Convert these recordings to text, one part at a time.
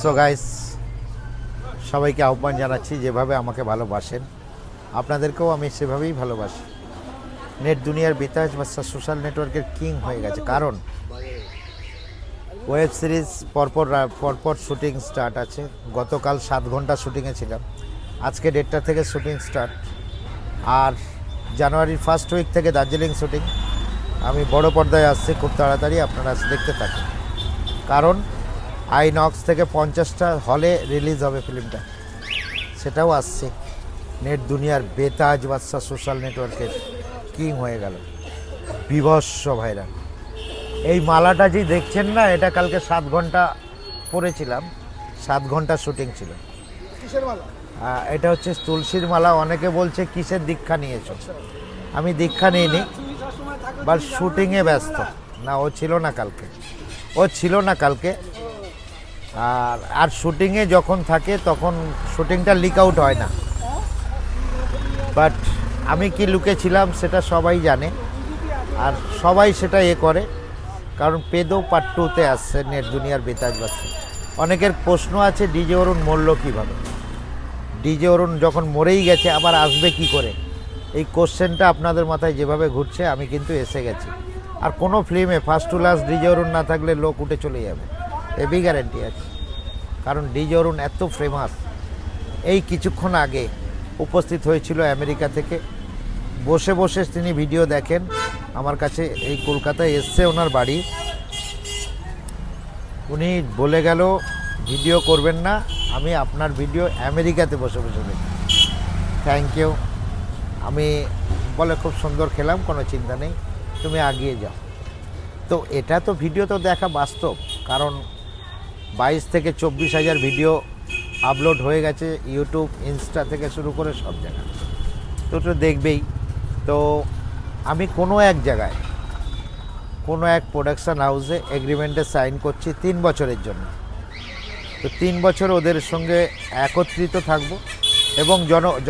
So guys, সবাইকে আহ্বান জানাচ্ছি যেভাবে আমাকে ভালোবাসেন আপনাদেরকেও আমি সেভাবেই ভালোবাসি। নেট দুনিয়ার বেতাজ বা সোশ্যাল নেটওয়ার্কের কিং হয়ে গেছে, কারণ ওয়েব সিরিজ পরপর শুটিং স্টার্ট আছে। গতকাল 7 ঘন্টা শুটিংয়ে ছিলাম, আজকে 1:30 থেকে শুটিং স্টার্ট, আর জানুয়ারির ফার্স্ট উইক থেকে দার্জিলিং শুটিং। আমি বড় পর্দায় আসছি খুব তাড়াতাড়ি, আপনারা দেখতে থাকুন, কারণ আইনক্স থেকে 50টা হলে রিলিজ হবে ফিল্মটা, সেটাও আসছে। নেট দুনিয়ার বেতাজ বাদশা সোশ্যাল নেটওয়ার্কের কিং হয়ে গেল, বিভৎস ভাইরাল। এই মালাটা যে দেখছেন না, এটা কালকে 7 ঘন্টা পরেছিলাম, 7 ঘন্টা শুটিং ছিল। এটা হচ্ছে তুলসীর মালা। অনেকে বলছে কিসের দীক্ষা নিয়েছো, আমি দীক্ষা নিইনি, বাট শুটিংয়ে ব্যস্ত। না, ও ছিল না কালকে। আর শুটিংয়ে যখন থাকে তখন শুটিংটা লিক আউট হয় না, বাট আমি কি লুকেছিলাম সেটা সবাই জানে, আর সবাই সেটা করে, কারণ পেদো পার্ট 2-তে আসছে নেট দুনিয়ার বেতাজ বাদশা। অনেকের প্রশ্ন আছে ডিজে অরুণ মরল কীভাবে, ডিজে অরুণ যখন মরেই গেছে আবার আসবে কি করে, এই কোশ্চেনটা আপনাদের মাথায় যেভাবে ঘুরছে, আমি কিন্তু এসে গেছি। আর কোনো ফিল্মে ফার্স্ট টু লাস্ট ডিজে অরুণ না থাকলে লোক উঠে চলে যাবে, এবি গ্যারেন্টি আছে, কারণ ডিজে অরুণ এত ফেমাস। এই কিছুক্ষণ আগে উপস্থিত হয়েছিল আমেরিকা থেকে, বসে বসে তিনি ভিডিও দেখেন আমার কাছে। এই কলকাতায় এসছে ওনার বাড়ি, উনি বলে গেল ভিডিও করবেন না, আমি আপনার ভিডিও আমেরিকাতে বসে বসে দেখি। Thank you. আমি বলে খুব সুন্দর খেলাম, কোনো চিন্তা নেই, তুমি এগিয়ে যাও। তো এটা তো ভিডিও তো দেখা বাস্তব, কারণ 22 থেকে 24 হাজার ভিডিও আপলোড হয়ে গেছে ইউটিউব, ইনস্টা থেকে শুরু করে সব জায়গায়, তো দেখবেই। তো আমি কোনো এক জায়গায় কোনো এক প্রোডাকশান হাউসে এগ্রিমেন্টে সাইন করছি 3 বছরের জন্য। তো 3 বছর ওদের সঙ্গে একত্রিত থাকব, এবং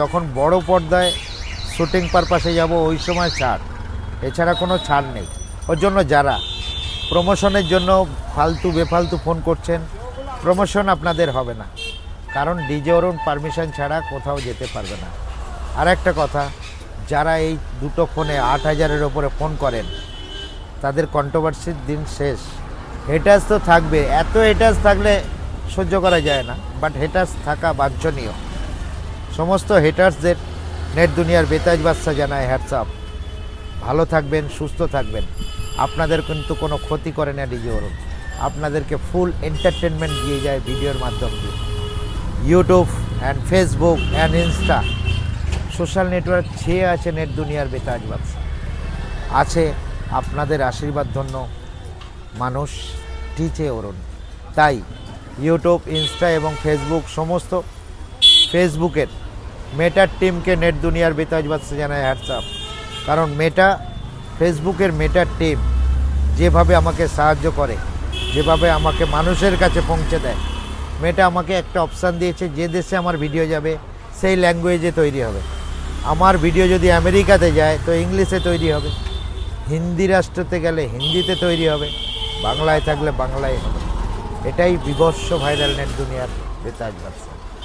যখন বড় পর্দায় শুটিং পারপাসে যাব ওই সময় ছাড়, এছাড়া কোনো ছাড় নেই। ওর জন্য যারা প্রমোশনের জন্য বেফালতু ফোন করছেন, প্রমোশন আপনাদের হবে না, কারণ ডিজে অরুণ পারমিশন ছাড়া কোথাও যেতে পারবে না। আর একটা কথা, যারা এই দুটো ফোনে 8,000-এর ওপরে ফোন করেন, তাদের কন্ট্রোভার্সির দিন শেষ। হেটার্স তো থাকবে, এত হেটার্স থাকলে সহ্য করা যায় না, বাট হেটার্স থাকা বাঞ্ছনীয়। সমস্ত হেটার্সদের নেট দুনিয়ার বেতাজ বাদশা জানায় হ্যাটস আপ। ভালো থাকবেন, সুস্থ থাকবেন। আপনাদের কিন্তু কোনো ক্ষতি করে না ডিজে অরুণ, আপনাদেরকে ফুল এন্টারটেনমেন্ট দিয়ে যায় ভিডিওর মাধ্যম দিয়ে। YouTube and Facebook and Insta social network ছেয়ে আছে নেট দুনিয়ার বেতাজ বাদশা। আছে আপনাদের আশীর্বাদ ধন্য মানুষ ডিজে অরুণ। তাই ইউটিউব, ইনস্টা এবং ফেসবুক, সমস্ত ফেসবুকের মেটার টিমকে নেট দুনিয়ার বেতাজ বাদশা জানায় হ্যাটসঅ্যাপ। কারণ ফেসবুকের মেটার টিম যেভাবে আমাকে সাহায্য করে, যেভাবে আমাকে মানুষের কাছে পৌঁছে দেয়, মেটা আমাকে একটা অপশান দিয়েছে, যে দেশে আমার ভিডিও যাবে সেই ল্যাঙ্গুয়েজে তৈরি হবে। আমার ভিডিও যদি আমেরিকাতে যায় তো ইংলিশে তৈরি হবে, হিন্দি রাষ্ট্রতে গেলে হিন্দিতে তৈরি হবে, বাংলায় থাকলে বাংলায় হবে। এটাই বিভৎস ভাইরাল নেট দুনিয়ার বেতাজ বাদশা।